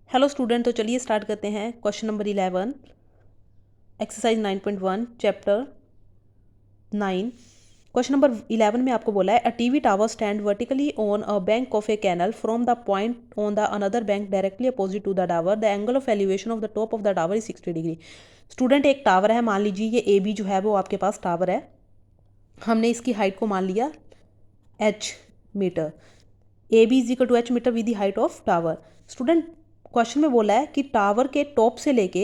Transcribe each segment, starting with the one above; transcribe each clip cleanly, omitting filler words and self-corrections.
Hello student, तो चलिए start करते हैं। Question number 11, exercise 9.1 chapter 9। Question number 11 में आपको बोला है a TV tower stand vertically on a bank of a canal from the point on the another bank directly opposite to the tower. The angle of elevation of the top of the tower is 60 degree. Student, एक टावर है, मान लीजिए ये A B जो है वो आपके पास टावर है। हमने इसकी हाइट को मान लिया h metre. A B is equal to h metre with the height of tower. Student, question में बोला है कि टावर के टॉप से लेके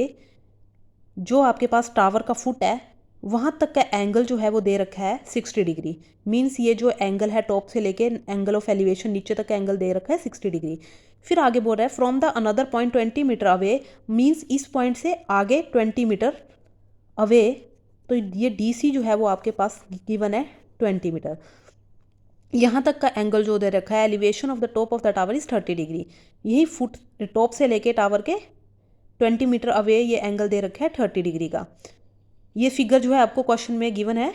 जो आपके पास टावर का फुट है वहाँ तक का एंगल जो है वो दे रखा है 60 डिग्री। मीन्स ये जो एंगल है टॉप से लेके एंगल ऑफ एलिवेशन नीचे तक का एंगल दे रखा है 60 डिग्री। फिर आगे बोल रहा है from the another point 20 metre away. Means इस पॉइंट से आगे 20 मीटर अवे। तो ये डी सी जो है वो आपके पास गिवन है 20 मीटर। यहाँ तक का एंगल जो दे रखा है elevation of the top of the tower is 30 degree. यही फुट टॉप से लेके टावर के 20 मीटर अवे ये एंगल दे रखा है 30 डिग्री का। ये फिगर जो है आपको क्वेश्चन में गिवन है।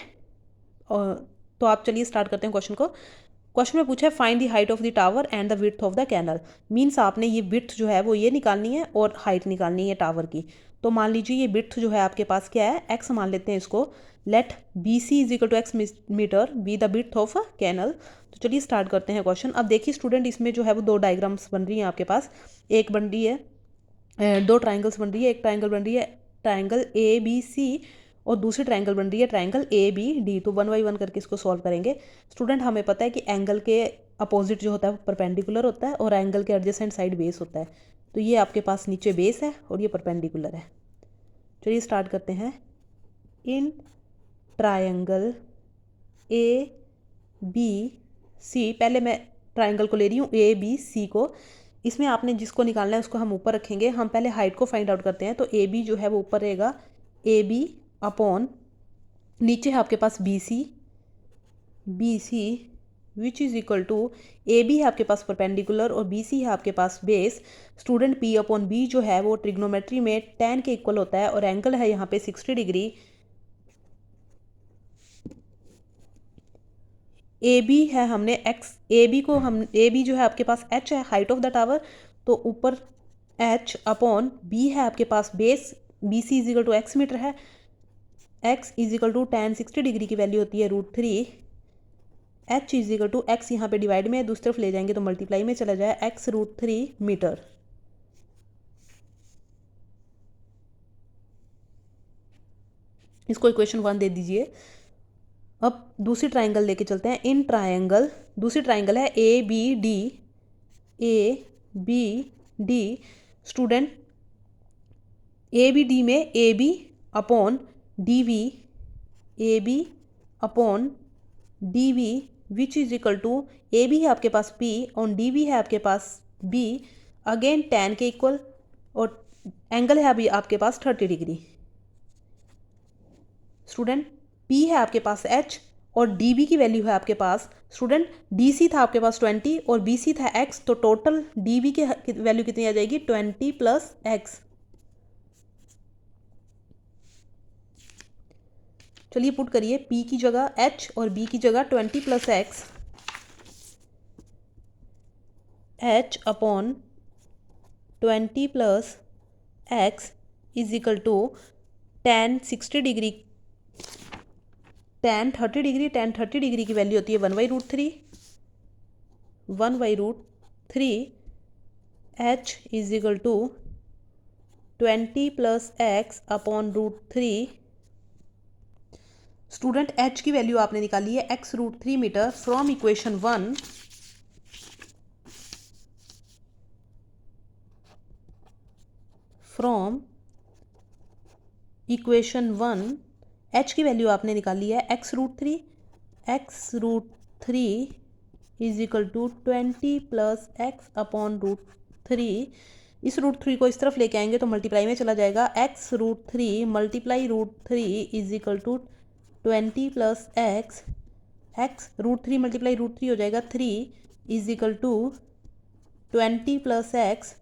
और तो आप चलिए स्टार्ट करते हैं क्वेश्चन को। क्वेश्चन में पूछा है find the height of the tower and the width of the canal. Means आपने ये विड्थ जो है वो ये निकालनी है और हाइट निकालनी है टावर की। तो मान लीजिए ये विड्थ जो है आपके पास क्या है, एक्स मान लेते हैं इसको। Let B C is equal to X metre be the width of a canal. तो चलिए स्टार्ट करते हैं क्वेश्चन। अब देखिए स्टूडेंट, इसमें जो है वो दो डायग्राम्स बन रही हैं आपके पास। एक बन रही है, दो ट्राइंगल्स बन रही है। एक ट्राइंगल बन रही है ट्राइंगल ए बी सी और दूसरी ट्राइंगल बन रही है ट्राइंगल ए बी डी। तो 1 बाई 1 करके इसको सॉल्व करेंगे। स्टूडेंट, हमें पता है कि एंगल के अपोजिट जो होता है वो परपेंडिकुलर होता है और एंगल के एडजेसेंट साइड बेस होता है। तो ये आपके पास नीचे बेस है और ये परपेंडिकुलर है। चलिए स्टार्ट करते हैं। इन ट्राइंगल ए बी सी, पहले मैं ट्राइंगल को ले रही हूँ ए बी सी को। इसमें आपने जिसको निकालना है उसको हम ऊपर रखेंगे। हम पहले हाइट को फाइंड आउट करते हैं। तो ए बी जो है वो ऊपर रहेगा ए बी अपॉन, नीचे है आपके पास B C which is equal to A B है आपके पास परपेंडिकुलर और बी सी है आपके पास base. Student, P upon B जो है वो ट्रिग्नोमेट्री में tan के इक्वल होता है और एंगल है यहाँ पे 60 डिग्री। ए बी है, हमने एक्स ए बी को हम ए बी जो है आपके पास एच है हाइट ऑफ द टावर। तो ऊपर एच अपॉन बी है आपके पास base. B C equal to X metre है। X equal to tan 60 degree की वैल्यू होती है √3। एच इजिकल टू एक्स यहाँ पे डिवाइड में है, दूसरी तरफ ले जाएंगे तो मल्टीप्लाई में चला जाए एक्स √3 मीटर। इसको इक्वेशन 1 दे दीजिए। अब दूसरी ट्राइंगल लेके चलते हैं। इन ट्राइंगल, दूसरी ट्राइंगल है A B D. A B D student, A B D में A B upon D V, A B upon D V which is equal to A B है आपके पास पी और डी वी है आपके पास बी। अगेन tan के equal और एंगल है अभी आपके पास 30 डिग्री। स्टूडेंट, P है आपके पास H और DB की वैल्यू है आपके पास। स्टूडेंट, DC था आपके पास 20 और BC था X। तो टोटल DB की वैल्यू कितनी आ जाएगी 20 प्लस X। चलिए पुट करिए, P की जगह H और B की जगह 20 plus X। H upon 20 plus X is equal to tan 60 degree, tan 30 degree, tan 30 degree की वैल्यू होती है 1/√3। 1/√3 H is equal to 20 plus X upon √3। Student, H की वैल्यू आपने निकाली है x √3 metre from equation 1। From equation 1 H की value आपने निकाली है x √3। x √3 is equal to 20 plus x upon √3। इस √3 को इस तरफ लेके आएंगे तो मल्टीप्लाई में चला जाएगा। x √3 multiply √3 is equal to 20 plus X. x √3 multiply √3 हो जाएगा 3 is equal to 20 plus X.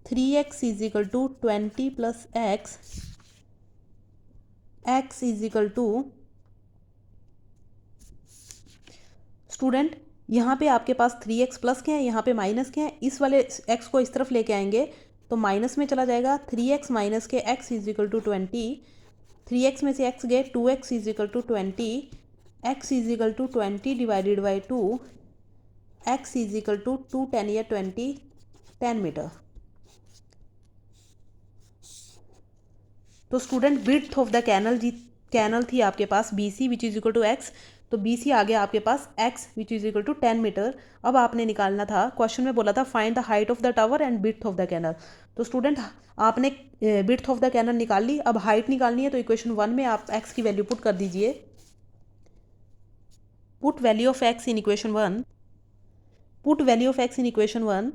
3x is equal to 20 plus X. x is equal to, student यहाँ पे आपके पास 3x प्लस के हैं, यहाँ पे माइनस के हैं। इस वाले x को इस तरफ लेके आएंगे तो माइनस में चला जाएगा, 3x माइनस के x is equal to 20, 3x में से x गए, 2x is equal to 20, x is equal to 20 divided by 2, x is equal to 2 10 या 20 10 मीटर। तो student width of the canal थी आपके पास BC which is equal to x, तो BC आ गया आपके पास x which is equal to 10 metre. अब आपने निकालना था, क्वेश्चन में बोला था find the height of the tower and width of the canal. तो स्टूडेंट आपने विड्थ ऑफ द कैनल निकाल ली, अब हाइट निकालनी है। तो इक्वेशन 1 में आप x की वैल्यू पुट कर दीजिए, put value of x in equation 1, put value of x in equation 1।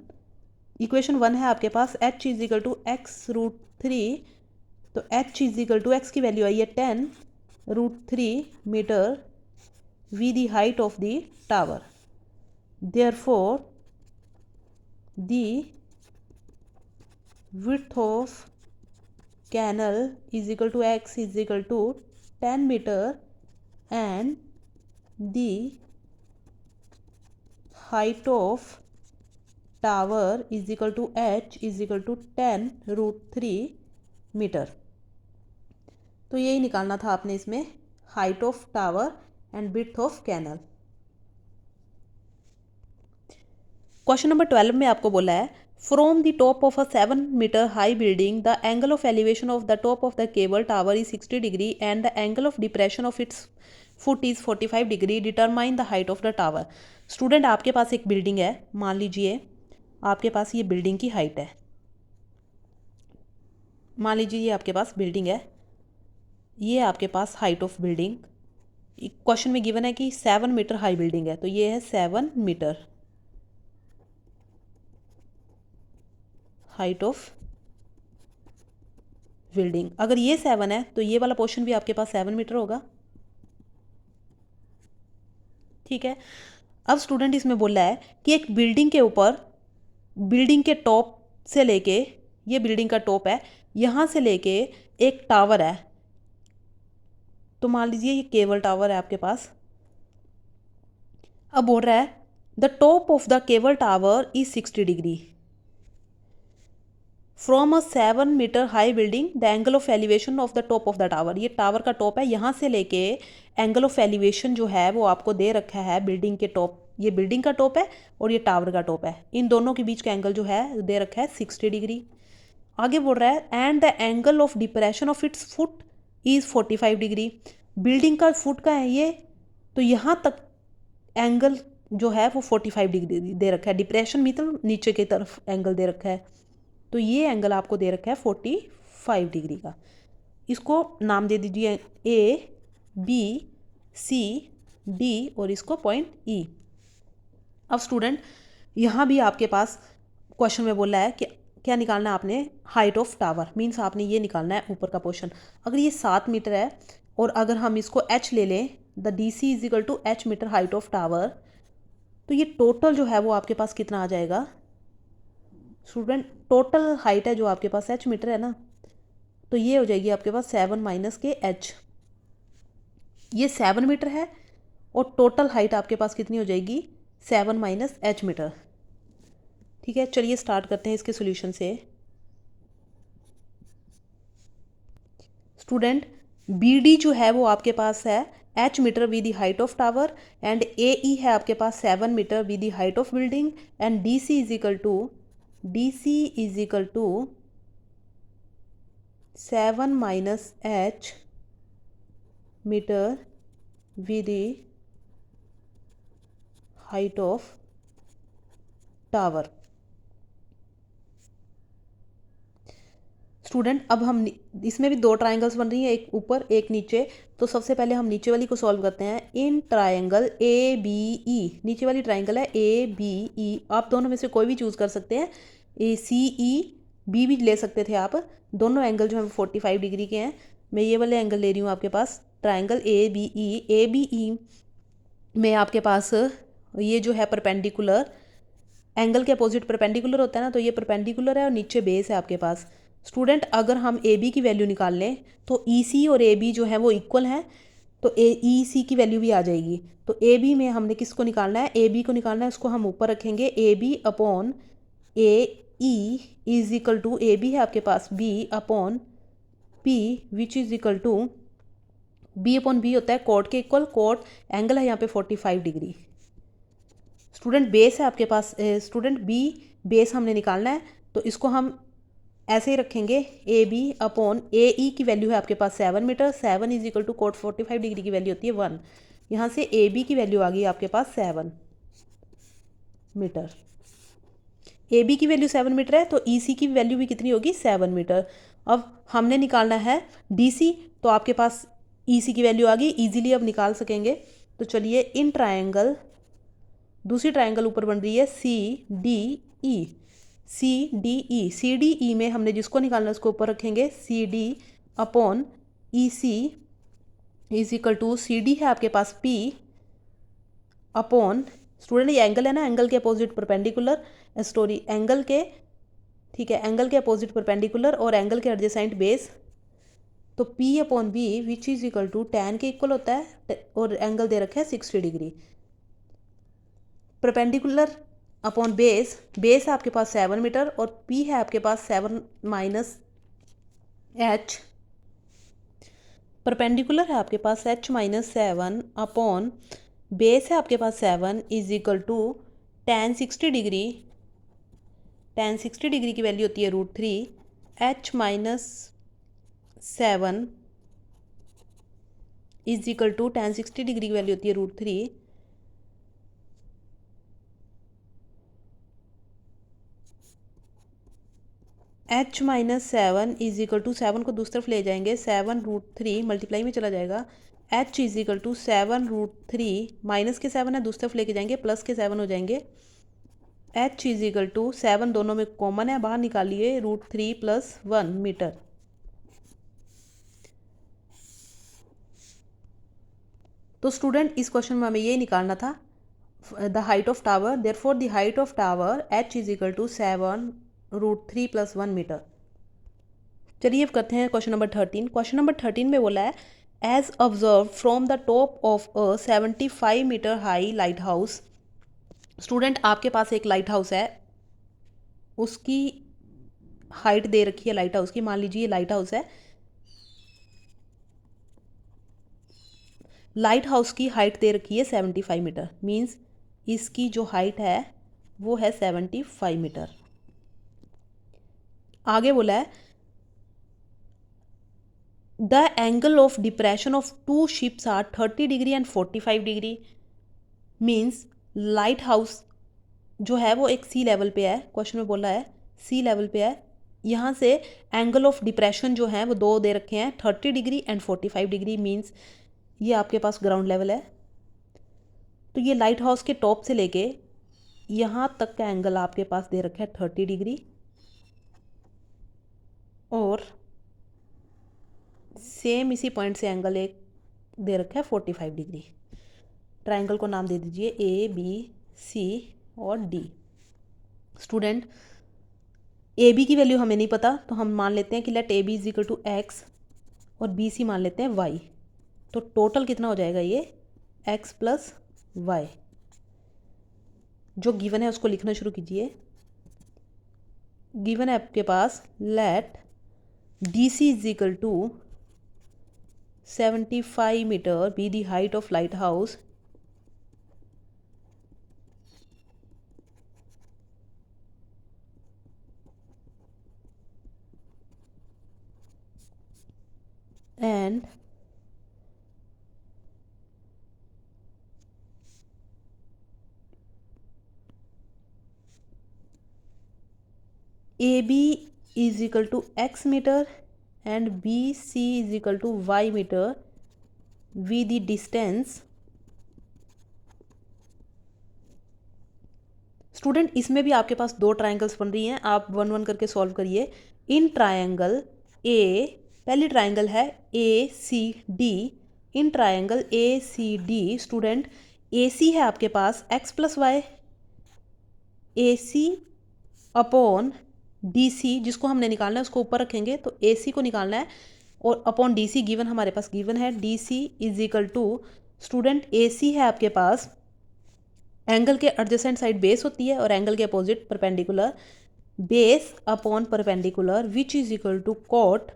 Equation 1 है आपके पास h is equal to x√3, तो h is equal to x की वैल्यू आई है 10√3 metre we the height of the tower. Therefore the width of canal is equal to x is equal to 10 metre and the height of tower is equal to h is equal to 10√3 metre. तो यही निकालना था आपने इसमें, height of tower and width of canal. Question number 12 में आपको बोला है from the top of a 7 metre high building the angle of elevation of the top of the cable tower is 60 degree and the angle of depression of its foot is 45 degree, determine the height of the tower. Student आपके पास एक building है, मान लीजिए आपके पास ये building की height है, मान लीजिए ये आपके पास बिल्डिंग है, ये आपके पास हाइट ऑफ बिल्डिंग क्वेश्चन में गिवन है कि 7 मीटर हाई बिल्डिंग है, तो ये है 7 मीटर हाइट ऑफ बिल्डिंग। अगर ये 7 है तो ये वाला पोर्शन भी आपके पास 7 मीटर होगा, ठीक है। अब स्टूडेंट इसमें बोला है कि एक बिल्डिंग के ऊपर, बिल्डिंग के टॉप से लेके, ये बिल्डिंग का टॉप है, यहाँ से लेके एक टावर है, तो मान लीजिए ये केबल टावर है आपके पास। अब बोल रहा है the top of the cable tower is 60 degree from a 7 metre high building, the angle of elevation of the top of the tower. ये टावर का टॉप है, यहाँ से लेके एंगल ऑफ एलिवेशन जो है वो आपको दे रखा है बिल्डिंग के टॉप, ये बिल्डिंग का टॉप है और ये टावर का टॉप है, इन दोनों के बीच का एंगल जो है दे रखा है 60 डिग्री। आगे बोल रहा है and the angle of depression of its foot is 45 degree, building का फुट का है ये, तो यहाँ तक एंगल जो है वो 45 डिग्री दे रखा है, डिप्रेशन मतलब नीचे की तरफ एंगल दे रखा है, तो ये एंगल आपको दे रखा है 45 डिग्री का। इसको नाम दे दीजिए ABCD और इसको पॉइंट E। अब स्टूडेंट यहाँ भी आपके पास क्वेश्चन में बोला है कि क्या निकालना है आपने, हाइट ऑफ टावर, मीन्स आपने ये निकालना है ऊपर का पोर्शन। अगर ये 7 मीटर है और अगर हम इसको h ले लें, the DC is equal to h metre height of tower, तो ये टोटल जो है वो आपके पास कितना आ जाएगा स्टूडेंट, टोटल हाइट है जो आपके पास h मीटर है ना, तो ये हो जाएगी आपके पास 7 माइनस के h, ये 7 मीटर है और टोटल हाइट आपके पास कितनी हो जाएगी 7 माइनस h मीटर, ठीक है। चलिए स्टार्ट करते हैं इसके सॉल्यूशन से। स्टूडेंट BD जो है वो आपके पास है h metre with the height of tower and AE है आपके पास 7 metre with the height of building and DC is equal to 7 minus h metre with the height of tower. Student अब हम इसमें भी 2 ट्राइंगल्स बन रही हैं, एक ऊपर एक नीचे, तो सबसे पहले हम नीचे वाली को सॉल्व करते हैं। इन ट्राइंगल ABE, नीचे वाली ट्राइंगल है ABE, आप दोनों में से कोई भी चूज़ कर सकते हैं, ACEB भी ले सकते थे आप, दोनों एंगल जो है 45 डिग्री के हैं। मैं ये वाले एंगल ले रही हूँ आपके पास, ट्राइंगल ABE में आपके पास ये जो है परपेंडिकुलर, एंगल के अपोजिट परपेंडिकुलर होता है ना, तो ये परपेंडिकुलर है और नीचे बेस है आपके पास। स्टूडेंट अगर हम AB की वैल्यू निकाल लें तो EC और AB जो है वो इक्वल हैं, तो EC की वैल्यू भी आ जाएगी। तो AB में हमने किसको निकालना है, AB को निकालना है, उसको हम ऊपर रखेंगे AB upon E is equal to, A B है आपके पास B upon P which is equal to, B upon B होता है कोट के इक्वल, कोट एंगल है यहाँ पे 45 डिग्री। स्टूडेंट बेस है आपके पास, स्टूडेंट बी बेस हमने निकालना है, तो इसको हम ऐसे ही रखेंगे, ए बी अपॉन ए ई की वैल्यू है आपके पास 7 metre, 7 is equal to cot 45 degree की वैल्यू होती है 1, यहाँ से ए बी की वैल्यू आ गई आपके पास 7 मीटर। ए बी की वैल्यू 7 मीटर है तो ई सी की वैल्यू भी कितनी होगी 7 मीटर। अब हमने निकालना है डी सी, तो आपके पास ई सी की वैल्यू आ गई, ईजिली अब निकाल सकेंगे। तो चलिए इन ट्रायंगल, दूसरी ट्रायंगल ऊपर बन रही है C D E, C D E, C D E में हमने जिसको निकालना है उसको ऊपर रखेंगे, C D upon E C is equal to, C D है आपके पास पी अपॉन, स्टूडेंट ये एंगल है ना, एंगल के अपोजिट परपेंडिकुलर, स्टोरी एंगल के, ठीक है, एंगल के अपोजिट परपेंडिकुलर और एंगल के एडजेसेंट बेस, तो P upon B which is equal to tan के इक्वल होता है और एंगल दे रखा है 60 degree. Perpendicular upon base, base है आपके पास 7 मीटर और P है आपके पास 7 माइनस H, परपेंडिकुलर है आपके पास H माइनस 7 अपॉन बेस है आपके पास 7 is equal to tan 60 degree, tan 60 degree की वैल्यू होती है √3, H minus 7 is equal to tan 60 degree की वैल्यू होती है √3, H minus 7 is equal to, 7 को दूसरी तरफ ले जाएंगे, 7√3 मल्टीप्लाई में चला जाएगा, H is equal to 7√3, minus के 7 है दूसरी तरफ लेके जाएंगे, प्लस के 7 हो जाएंगे, H इज इक्वल टू 7 दोनों में कॉमन है बाहर निकालिए, √3 + 1 मीटर। तो स्टूडेंट इस क्वेश्चन में हमें ये निकालना था the height of tower, therefore the height of tower H is equal to 7√3 + 1 metre. चलिए अब करते हैं क्वेश्चन नंबर 13। क्वेश्चन नंबर 13 में बोला है as observed from the top of a 75 metre high lighthouse. Student आपके पास एक लाइट हाउस है, उसकी हाइट दे रखी है लाइट हाउस की, मान लीजिए लाइट हाउस है, लाइट हाउस की हाइट दे रखी है 75 मीटर, मीन्स इसकी जो हाइट है वो है 75 मीटर। आगे बोला है the angle of depression of two ships are 30 degree and 45 degree, means lighthouse जो है वो एक सी लेवल पे है, क्वेश्चन में बोला है सी लेवल पे है, यहाँ से एंगल ऑफ डिप्रेशन जो है वो दो दे रखे हैं 30 डिग्री एंड 45 डिग्री, मीन्स ये आपके पास ग्राउंड लेवल है। तो ये लाइट हाउस के टॉप से लेके यहाँ तक का एंगल आपके पास दे रखा है 30 डिग्री और सेम इसी पॉइंट से एंगल एक दे रखा है 45 डिग्री। ट्रायंगल को नाम दे दीजिए ए बी सी और डी। स्टूडेंट ए बी की वैल्यू हमें नहीं पता, तो हम मान लेते हैं कि let A B is equal to X और बी सी मान लेते हैं वाई, तो टोटल कितना हो जाएगा ये x + y। जो गिवन है उसको लिखना शुरू कीजिए। गिवन है आपके पास let D C is equal to 75 metre be the height of lighthouse and AB is equal to x meter and BC is equal to y meter with the distance। Student इसमें भी आपके पास दो triangles बन रही हैं, आप 1 1 करके solve करिए। इन ट्रायंगल ए, पहली ट्रायंगल है A C D, in triangle A C D student A C है आपके पास x + y, A C upon D C जिसको हमने निकालना है उसको ऊपर रखेंगे, तो ए सी को निकालना है और अपॉन डी सी गिवन हमारे पास गिवन है D C is equal to, student A C है आपके पास एंगल के एडजेसेंट साइड बेस होती है और एंगल के opposite perpendicular, base upon perpendicular which is equal to cot,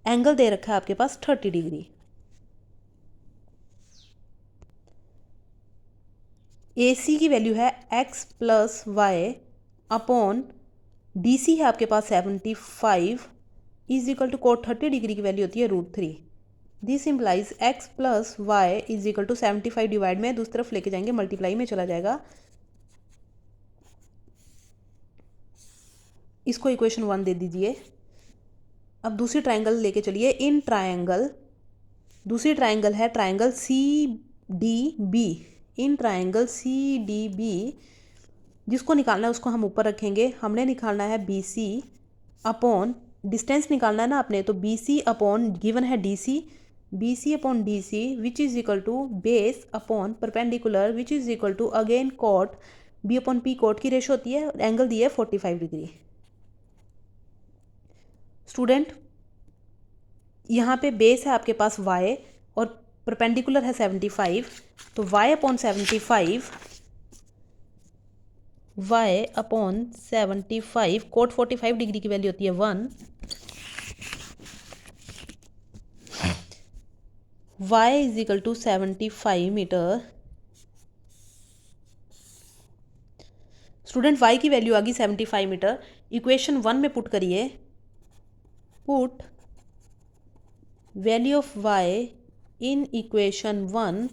angle दे रखा है आपके पास 30 डिग्री। ए सी की वैल्यू है x plus Y upon D C है आपके पास 75 is equal to cot 30 degree की वैल्यू होती है √3। This implies x plus Y is equal to 75 divide में दूसरी तरफ लेके जाएंगे, मल्टीप्लाई में चला जाएगा। इसको इक्वेशन 1 दे दीजिए। अब दूसरी ट्राइंगल लेके चलिए। इन ट्राइंगल, दूसरी ट्राइंगल है triangle C D B. In triangle C D B जिसको निकालना है उसको हम ऊपर रखेंगे। हमने निकालना है बी सी अपॉन, डिस्टेंस निकालना है ना आपने, तो बी सी अपॉन गिवन है D C, B C upon D C which is equal to base upon perpendicular which is equal to again cot, B upon P cot की ratio होती है, angle दी है 45 डिग्री। स्टूडेंट यहाँ पे base है आपके पास y और परपेंडिकुलर है 75, तो y upon 75, y upon 75 cot 45 degree की वैल्यू होती है 1, y is equal to 75 metre. Student y की वैल्यू आ गई 75 मीटर। इक्वेशन 1 में पुट करिए, put value of y in equation 1।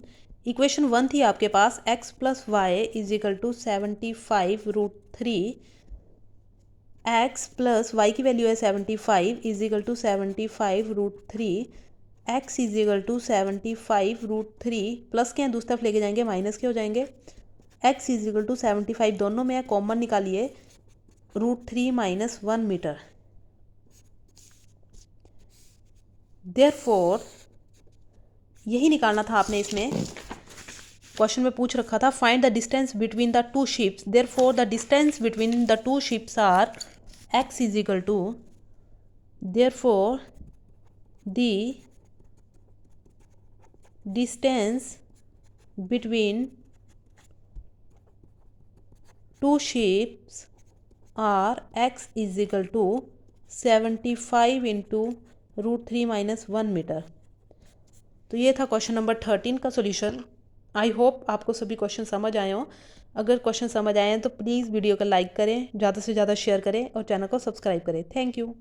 Equation 1 थी आपके पास x plus Y is equal to 75 √3, x plus Y की वैल्यू है 75 is equal to 75 √3, x is equal to 75 √3, plus के हैं दूसरी तरफ लेके जाएंगे माइनस के हो जाएंगे, x इज इक्वल टू 75 दोनों में है कॉमन निकालिए, √3 माइनस 1 मीटर। देयरफॉर यही निकालना था आपने, इसमें क्वेश्चन में पूछ रखा था find the distance between the two ships. Therefore the distance between the two ships are x is equal to, therefore the distance between two ships are x is equal to 75 into √3 minus 1 metre. तो ये था question number 13 का solution. I hope आपको सभी question समझ आए हों। अगर क्वेश्चन समझ आए हैं तो प्लीज़ वीडियो को लाइक करें, ज़्यादा से ज़्यादा शेयर करें और चैनल को सब्सक्राइब करें। Thank you.